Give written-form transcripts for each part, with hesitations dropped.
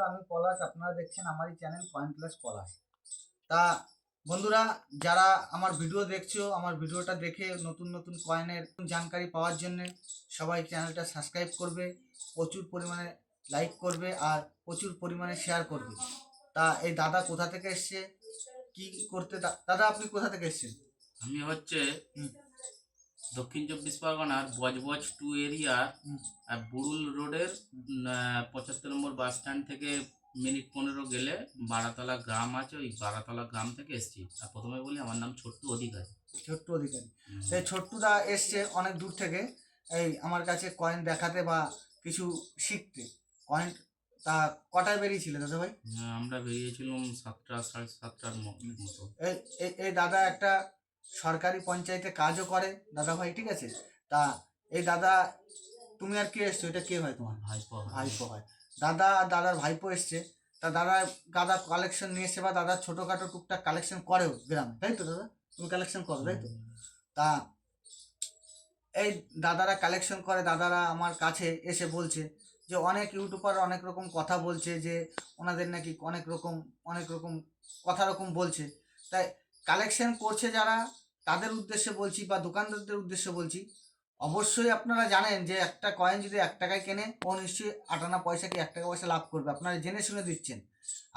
বন্ধুরা, আমি পলাশ। আপনারা দেখছেন আমারই চ্যানেল কয়েন প্লাস পলাশ। তা বন্ধুরা, যারা আমার ভিডিও দেখছো, আমার ভিডিওটা দেখে নতুন নতুন কয়েনের জানকারি পাওয়ার জন্য সবাই চ্যানেলটা সাবস্ক্রাইব করবে, প্রচুর পরিমাণে লাইক করবে আর প্রচুর পরিমাণে শেয়ার করবে। তা এই দাদা কোথা থেকে এসছে, কি করতে? দাদা আপনি কোথা থেকে এসছেন? আমি হচ্ছে হুম, দক্ষিণ চব্বিশ পরগনার বজবজ 2 এরিয়ার হুম, বুরুল রোডের হুম। 75 নম্বর বাস স্ট্যান্ড থেকে মিনিট 15 গেলে বারাতলা গ্রাম আছে, ওই বারাতলা গ্রাম থেকে এসেছি। আর প্রথমে বলি আমার নাম ছোট্টু অধিকারী। ছোট্ট অধিকারী। এই ছোট্টুদা এসছে অনেক দূর থেকে এই আমার কাছে কয়েন দেখাতে বা কিছু শিখতে। কয়েন তা কটায় বেরিয়েছিল দাদা ভাই? আমরা বেরিয়েছিলাম 7টা 7:30টার মতো। এই এই এই দাদা একটা সরকারি পঞ্চায়েতে কাজও করে দাদা ভাই, ঠিক আছে? তা এই দাদা, তুমি আর কে এসছো? এটা কে হয় তোমার? ভাইপো হয়। ভাইপো হয়। দাদা আর দাদার ভাইপো এসছে। তা দাদা দাদা কালেকশন নিয়ে এসছে বা দাদা ছোটোখাটো টুকটাক কালেকশন করেও গ্রামে, তাই তো দাদা? তুমি কালেকশন করো, তাই তো? তা এই দাদারা কালেকশন করে, দাদারা আমার কাছে এসে বলছে যে অনেক ইউটিউবার অনেক রকম কথা বলছে, যে ওনাদের নাকি অনেক রকম কথা রকম বলছে। তাই কালেকশন করছে যারা, তাদের উদ্দেশ্যে বলছি বা দোকানদারদের উদ্দেশ্যে বলছি, অবশ্যই আপনারা জানেন যে একটা কয়েন যদি 1 টাকায় কেনে, ও নিশ্চয়ই 8 আনা পয়সা কি 1 টাকা পয়সা লাভ করবে। আপনারা জেনে শুনে দিচ্ছেন।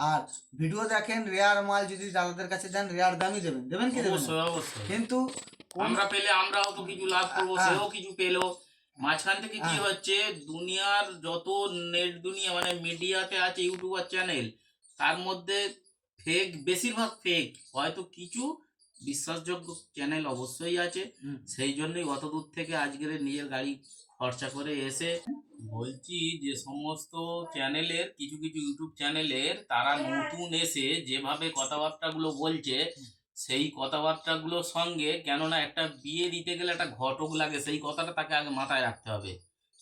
আর ভিডিও দেখেন, রেয়ার মাল যদি দাদাদের কাছে দেন, রেয়ার দামই দেবেন, দেবেন কি দেবেন না? অবশ্যই অবশ্যই। কিন্তু আমরা পেলে আমরাও তো কিছু লাভ করবো, সেও কিছু পেলো। মাঝখান থেকে কি হ্যাঁ, হচ্ছে, দুনিয়ার যত নেট দুনিয়া মানে মিডিয়াতে আছে ইউটিউবার চ্যানেল, তার মধ্যে ফেক, বেশিরভাগ ফেক। হয়তো কিছু বিশ্বাসযোগ্য চ্যানেল অবশ্যই আছে। হুম। সেই জন্যই অত দূর থেকে আজকের নিজের গাড়ি খরচা করে এসে বলছি যে সমস্ত চ্যানেলের, কিছু কিছু ইউটিউব চ্যানেলের তারা নতুন এসে যেভাবে কথাবার্তাগুলো বলছে, সেই কথাবার্তাগুলোর সঙ্গে, কেননা একটা বিয়ে দিতে গেলে একটা ঘটক লাগে, সেই কথাটা তাকে আগে মাথায় রাখতে হবে।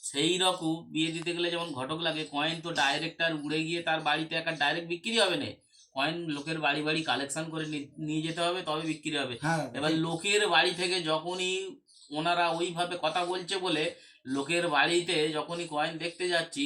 সেই রকম বিয়ে দিতে গেলে যেমন ঘটক লাগে, কয়েন তো ডাইরেক্ট আর উড়ে গিয়ে তার বাড়িতে একটা ডাইরেক্ট বিক্রি হবে না। কয়েন লোকের বাড়ি বাড়ি কালেকশন করে নিয়ে যেতে হবে, তবে বিক্রি হবে। হ্যাঁ, এবার ঠিক। লোকের বাড়ি থেকে যখনই ওনারা ওইভাবে কথা বলছে বলে, লোকের বাড়িতে যখনই কয়েন দেখতে যাচ্ছি,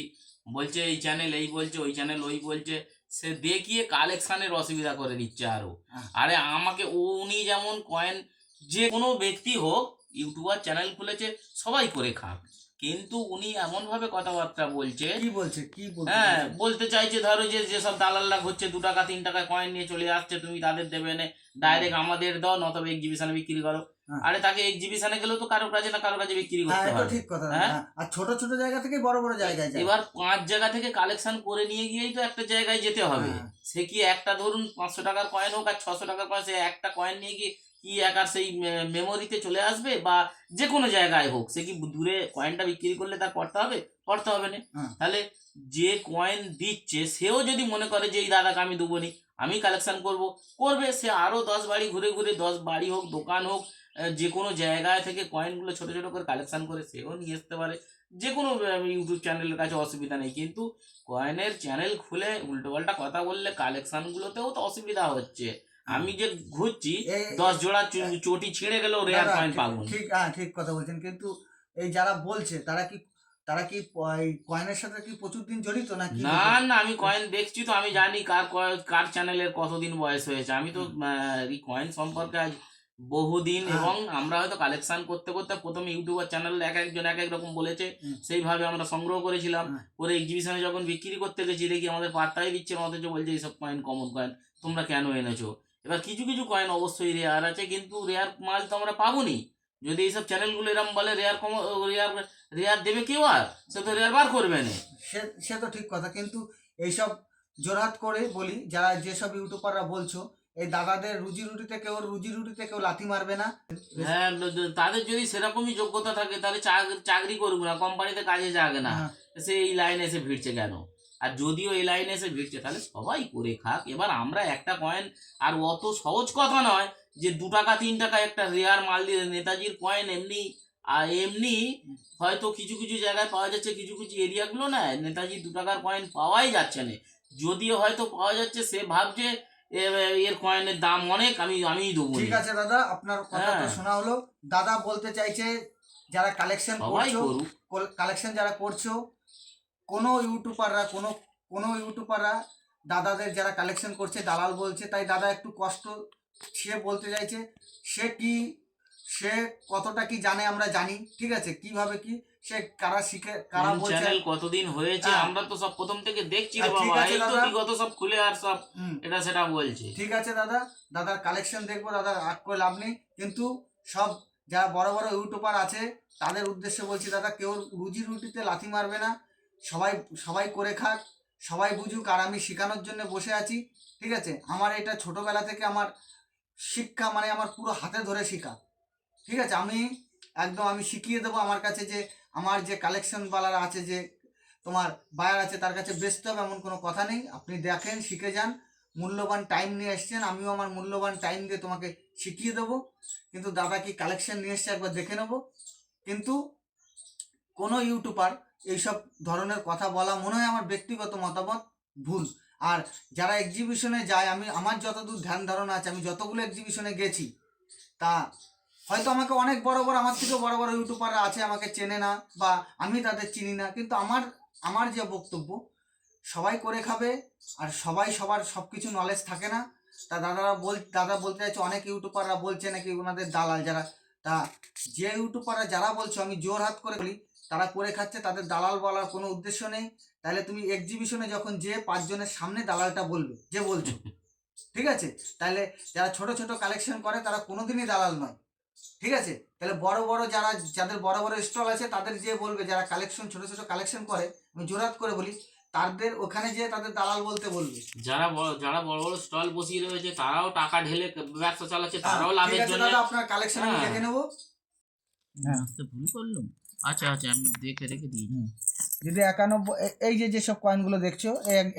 বলছে এই চ্যানেল এই বলছে, ওই চ্যানেল ওই বলছে, সে দেখিয়ে কালেকশনের অসুবিধা করে দিচ্ছে আরো। হ্যাঁ, আরে আমাকে উনি যেমন কয়েন, যে কোনো ব্যক্তি হোক, ইউটিউবার চ্যানেল খুলেছে, সবাই করে খাক, কিন্তু উনি এমন ভাবে কথাবার্তা বলছে। কি বলছে, কি বলতে হ্যাঁ, চাইছে? বলতে চাইছে ধরো যে যেসব দালালরা ঘুরছে 2 টাকা 3 টাকা কয়েন নিয়ে চলে আসছে, তুমি তাদের দেবে না, ডাইরেক্ট আমাদের দাও, নতবে এক্সিবিশনে বিক্রি করো। হ্যাঁ, আরে তাকে এক্সিবিশনে গেলেও তো কারো কাছে না কারো কাছে বিক্রি হ্যাঁ, করতে এটা হবে। ঠিক কথা দাদা। হ্যাঁ, হ্যাঁ, আর ছোট ছোট জায়গা থেকে বড় বড় জায়গায় যায়। এবার 5 জায়গা থেকে কালেকশন করে নিয়ে গিয়েই তো একটা জায়গায় যেতে হবে। হ্যাঁ, সে কি একটা ধরুন 500 টাকার কয়েন হোক আর 600 টাকার কয়েন, সে একটা কয়েন নিয়ে গিয়ে কি একার সেই মেমোরিতে চলে আসবে? বা যে কোনো জায়গায় হোক, সে কি দূরে কয়েনটা বিক্রি করলে তার পড়তে হবে? পড়তে হবে না। হ্যাঁ, তাহলে যে কয়েন দিচ্ছে সেও যদি মনে করে যে এই দাদাকে আমি দেবো নি, আমি কালেকশন করব, করবে। সে আরো 10 বাড়ি ঘুরে ঘুরে, 10 বাড়ি হোক, দোকান হোক, যে কোনো জায়গায় থেকে কয়েনগুলো ছোট ছোট করে কালেকশন করে সেও নিয়ে আসতে পারে। যে কোনো ইউটিউব চ্যানেলের কাছে অসুবিধা নেই, কিন্তু কয়েনের চ্যানেল খুলে উল্টোপাল্টা কথা বললে কালেকশনগুলোতেও তো অসুবিধা হচ্ছে। হ্যাঁ। আমি যে ঘুরছি, এই 10 জোড়া এ- চটি ছিঁড়ে গেলেও রেয়ার দাদা কয়েন ঠিক পাবো না। ঠিক, হ্যাঁ, ঠিক কথা বলছেন। কিন্তু এই যারা বলছে তারা কি এই কয়েনের সাথে কি প্রচুর দিন জড়িত না কি না বলতে? না, আমি কয়েন দেখছি তো, আমি জানি কার কার চ্যানেলের কতদিন বয়স হয়েছে। আমি তো হুম, এই কয়েন সম্পর্কে আজ বহুদিন, হ্যাঁ, এবং আমরা হয়তো কালেকশন করতে করতে প্রথমে ইউটিউবার চ্যানেল এক একজন এক এক রকম বলেছে, হুম, সেইভাবে আমরা সংগ্রহ করেছিলাম। হ্যাঁ, পরে এক্সিবিশনে যখন বিক্রি করতে গেছি, দেখি আমাদের পাত্তাই দিচ্ছে না, অথচ বলছে এইসব কয়েন কমন কয়েন, তোমরা কেন এনেছো? এবার কিছু কিছু কয়েন অবশ্যই রেয়ার আছে, কিন্তু রেয়ার মাল তো আমরা পাবোনি। যদি এইসব চ্যানেলগুলো এরম বলে রেয়ার রেয়ার রেয়ার দেবে কেউ, আর সে তো রেয়ার বার করবে না। সে সে তো ঠিক কথা। কিন্তু এইসব জোরহাট করে বলি, যারা যেসব ইউটিউবাররা বলছো, এই দাদাদের রুজি রুটিতে কেউ লাথি মারবে না। হ্যাঁ, তাদের যদি সেরকমই যোগ্যতা থাকে তাহলে চাকরি করবে না, কোম্পানিতে কাজে যাবে না, হ্যাঁ, সে এই লাইনে এসে ভিড়ছে কেন? আর যদিও এই লাইনে এসে ভিড়ছে, তাহলে সবাই করে খাক। এবার আমরা একটা কয়েন, আর অত সহজ কথা নয় যে 2 টাকা 3 টাকা একটা রেয়ার মাল দিয়ে নেতাজির কয়েন এমনি। আর এমনি হয়তো কিছু কিছু জায়গায় পাওয়া যাচ্ছে, কিছু কিছু এরিয়াগুলো না নেতাজি 2 টাকার কয়েন পাওয়াই যাচ্ছে না। যদিও হয়তো পাওয়া যাচ্ছে, সে ভাবছে এর কয়েনের দাম অনেক, আমিই দেবো ঠিক নি। আছে দাদা, আপনার কথা তো হ্যাঁ, শোনা হলো। দাদা বলতে চাইছে, যারা সবাই করুক। কালেকশন যারা করছো, কোনো ইউটিউবাররা, কোনো কোনো ইউটিউবাররা দাদাদের যারা কালেকশন করছে দালাল বলছে, তাই দাদা একটু কষ্ট সে বলতে চাইছে সে কতটা কি জানে আমরা জানি, ঠিক আছে, কিভাবে কি সে কারা শিখে কারা কোন বলছে। চ্যানেল কতদিন হয়েছে হ্যাঁ। আমরা তো সব প্রথম থেকে দেখছি রে ঠিক বাবা, আছে এই তো দাদা। বিগত সব খুলে আর সব হুম, এটা সেটা বলছে। ঠিক আছে দাদা, দাদার কালেকশন দেখবো, দাদার রাগ করে লাভ নেই, কিন্তু সব যারা বড় বড় ইউটিউবার আছে তাদের উদ্দেশ্যে বলছি দাদা, কেউ রুজি রুটিতে লাথি মারবে না, সবাই সবাই করে খাক, সবাই বুঝুক, আর আমি শেখানোর জন্য বসে আছি, ঠিক আছে। আমার এটা ছোটবেলা থেকে আমার শিক্ষা, মানে আমার পুরো হাতে ধরে শেখা, ঠিক আছে। আমি একদম আমি শিখিয়ে দেবো, আমার কাছে যে আমার যে কালেকশন বালারা আছে, যে তোমার বায়ার আছে, তার কাছে বেচতে হবে এমন কোনো কথা নেই। আপনি দেখেন, শিখে যান, মূল্যবান টাইম নিয়ে এসছেন, আমিও আমার মূল্যবান টাইম দিয়ে তোমাকে শিখিয়ে দেবো। কিন্তু দাদা কি কালেকশন নিয়ে এসছে একবার দেখে নেবো। কিন্তু কোনো ইউটিউবার এইসব ধরনের কথা বলা মনে হয় আমার ব্যক্তিগত মতামত ভুল। আর যারা এক্সিবিশনে যায়, আমি আমার যতদূর ধ্যান ধারণা আছে, আমি যতগুলো এক্সিবিশনে গেছি, তা হয়তো আমাকে অনেক বড় বড়, আমার থেকেও বড় বড় ইউটিউবাররা আছে, আমাকে চেনে না বা আমি তাদের চিনি না, কিন্তু আমার আমার যে বক্তব্য, সবাই করে খাবে, আর সবাই সবার সব কিছু নলেজ থাকে না। তা দাদা বলতে চাইছে অনেক ইউটিউবাররা বলছে নাকি ওনাদের দালাল যারা, তা যে ইউটিউবাররা যারা বলছো আমি জোর হাত করে বলি তারা করে খাচ্ছে, তাদের দালাল বলার কোনো উদ্দেশ্য নেই। তাহলে তুমি এক্সিবিশনে যখন যে 5 জনের সামনে দালালটা বলবে যে বলছো, ঠিক আছে, তাহলে যারা ছোট ছোট কালেকশন করে তারা কোনোদিনই দালাল নয়, ঠিক আছে। তাহলে বড় বড় যাদের বড় বড় স্টল আছে তাদের যে বলবে, যারা কালেকশন ছোট ছোট কালেকশন করে, আমি জোরাত করে বলি, তাদের ওখানে যে তাদের দালাল বলতে বলবে। যারা বড় বড় স্টল বসিয়ে রয়েছে তারাও টাকা ঢেলে ব্যবসা চালাচ্ছে, তারাও ঠিক লাভের আছে জন্য। দাদা, আপনার কালেকশন আমি হ্যাঁ। দেখে নেবো। হ্যাঁ। আজকে ভুল করলাম। আচ্ছা আচ্ছা, আমি দেখে রেখে দিই। যদি 91 এই যে যেসব কয়েনগুলো দেখছো,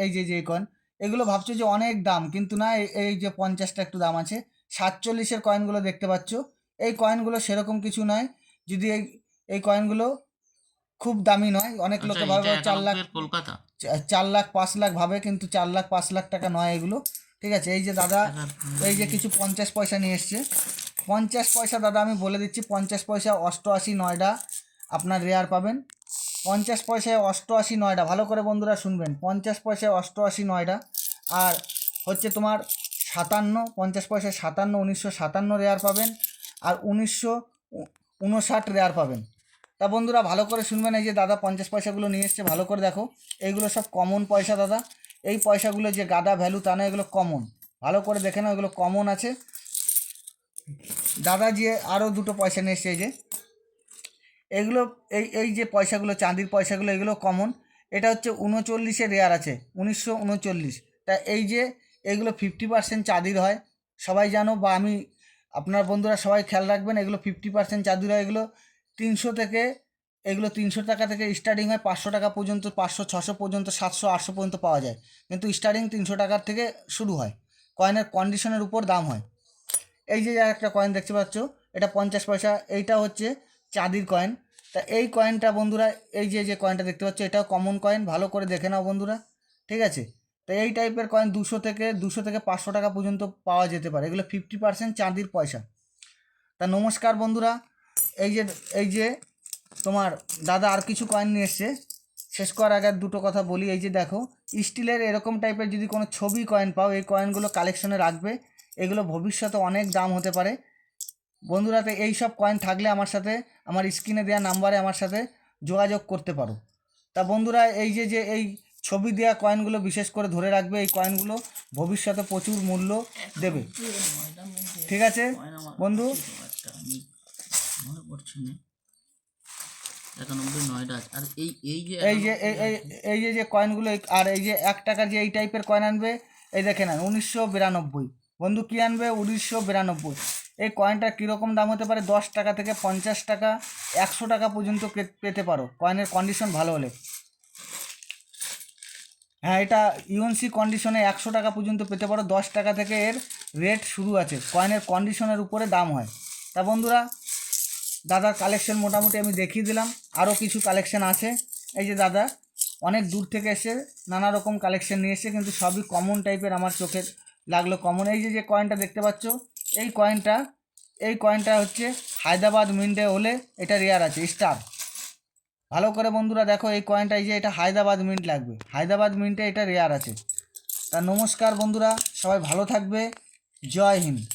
এই যে কয়েন, এগুলো ভাবছো যে অনেক দাম, কিন্তু না, এই যে 50টা একটু দাম আছে। 47-এর কয়েনগুলো দেখতে পাচ্ছ, এই কয়েনগুলো সেরকম কিছু নয়। যদি এই কয়েনগুলো খুব দামি নয়, অনেক আচ্ছা, লোকে এটা ভাবে 4 লাখ, 91 কলকাতা। 4 লাখ 5 লাখ ভাবে, কিন্তু 4 লাখ 5 লাখ টাকা নয় এগুলো, ঠিক আছে। এই যে দাদা, এই যে কিছু 50 পয়সা নিয়ে এসছে, 50 পয়সা দাদা আমি বলে দিচ্ছি, 50 পয়সা 88 নয়ডা আপনার রেয়ার পাবেন। 50 পয়সায় 88 নয়ডা, ভালো করে বন্ধুরা শুনবেন, 50 পয়সায় 88 নয়ডা। আর হচ্ছে তোমার 50 পয়সায় 1957 রেয়ার পাবেন, আর 1959 রেয়ার পাবেন। তা বন্ধুরা ভালো করে শুনবেন, এই যে দাদা 50 পয়সাগুলো নিয়ে এসছে, ভালো করে দেখো, এইগুলো সব কমন পয়সা দাদা। এই পয়সাগুলো যে গাদা ভ্যালু তা না, এগুলো কমন, ভালো করে দেখে নাও, এগুলো কমন আছে। দাদা যে আরও দুটো পয়সা নিয়ে এসছে, এই যে এগুলো, এই যে পয়সাগুলো, চাঁদির পয়সাগুলো, এগুলো কমন। এটা হচ্ছে 39-এ রেয়ার আছে, 1939। তা এই যে এগুলো 50% চাঁদির হয়, সবাই জানো, বা আমি আপনার বন্ধুরা সবাই খেয়াল রাখবেন, এগুলো 50% চাঁদির হয়। এগুলো 300 থেকে, এগুলো 300 টাকা থেকে স্টার্টিং হয়, 500 টাকা পর্যন্ত, 500 600 পর্যন্ত, 700 800 পর্যন্ত পাওয়া যায়, কিন্তু স্টার্টিং 300 টাকার থেকে শুরু হয়। কয়েনের কন্ডিশনের উপর দাম হয়। এই যে একটা কয়েন দেখতে পাচ্ছ, এটা 50 পয়সা, এইটা হচ্ছে চাঁদির কয়েন। তা এই কয়েনটা বন্ধুরা, এই যে কয়েনটা দেখতে পাচ্ছ, এটাও কমন কয়েন, ভালো করে দেখে নাও বন্ধুরা, ঠিক আছে। তো এই টাইপের কয়েন 200 থেকে 500 টাকা পর্যন্ত পাওয়া যেতে পারে, এগুলো 50% চাঁদির পয়সা। তা নমস্কার বন্ধুরা, এই যে তোমার দাদা আর কিছু কয়েন নিয়ে এসছে, শেষ করার আগে দুটো কথা বলি। এই যে দেখো, স্টিলের এরকম টাইপের যদি কোনো ছবি কয়েন পাও, এই কয়েনগুলো কালেকশনে রাখবে, এগুলো ভবিষ্যতে অনেক দাম হতে পারে বন্ধুরা। তো এই সব কয়েন থাকলে আমার সাথে, আমার স্ক্রিনে দেওয়া নাম্বারে আমার সাথে যোগাযোগ করতে পারো। তা বন্ধুরা, এই যে এই ছবি দেওয়া কয়েনগুলো বিশেষ করে ধরে রাখবে, এই কয়েনগুলো ভবিষ্যতে প্রচুর মূল্য দেবে, ঠিক আছে বন্ধু। আর এই যে কয়েনগুলো, আর এই যে 1 টাকার যে এই টাইপের কয়েন আনবে, এই দেখে নেন 1992 বন্ধু, কী আনবে 1992। এই কয়েনটার কীরকম দাম হতে পারে, 10 টাকা থেকে 50 টাকা 100 টাকা পর্যন্ত পেতে পারো, কয়েনের কন্ডিশন ভালো হলে। হ্যাঁ, এটা ইউএনসি কন্ডিশনে 100 টাকা পর্যন্ত পেতে পারো, 10 টাকা থেকে এর রেট শুরু আছে, কয়েনের কন্ডিশনের উপরে দাম হয়। তা বন্ধুরা, দাদার কালেকশন মোটামুটি আমি দেখিয়ে দিলাম, আরও কিছু কালেকশন আছে। এই যে দাদা অনেক দূর থেকে এসে নানা রকম কালেকশন নিয়ে এসে, কিন্তু সবই কমন টাইপের, আমার চোখে লাগলো কমন। এই যে কয়েনটা দেখতে পাচ্ছ, এই কয়েনটা হচ্ছে হায়দ্রাবাদ মিন্টে হলে এটা রেয়ার আছে, স্টার। ভালো করে বন্ধুরা দেখো এই কয়েনটা, এই যে এটা হায়দ্রাবাদ মিন্ট লাগবে, হায়দ্রাবাদ মিন্টে এটা রেয়ার আছে। তা নমস্কার বন্ধুরা, সবাই ভালো থাকবে, জয় হিন্দ।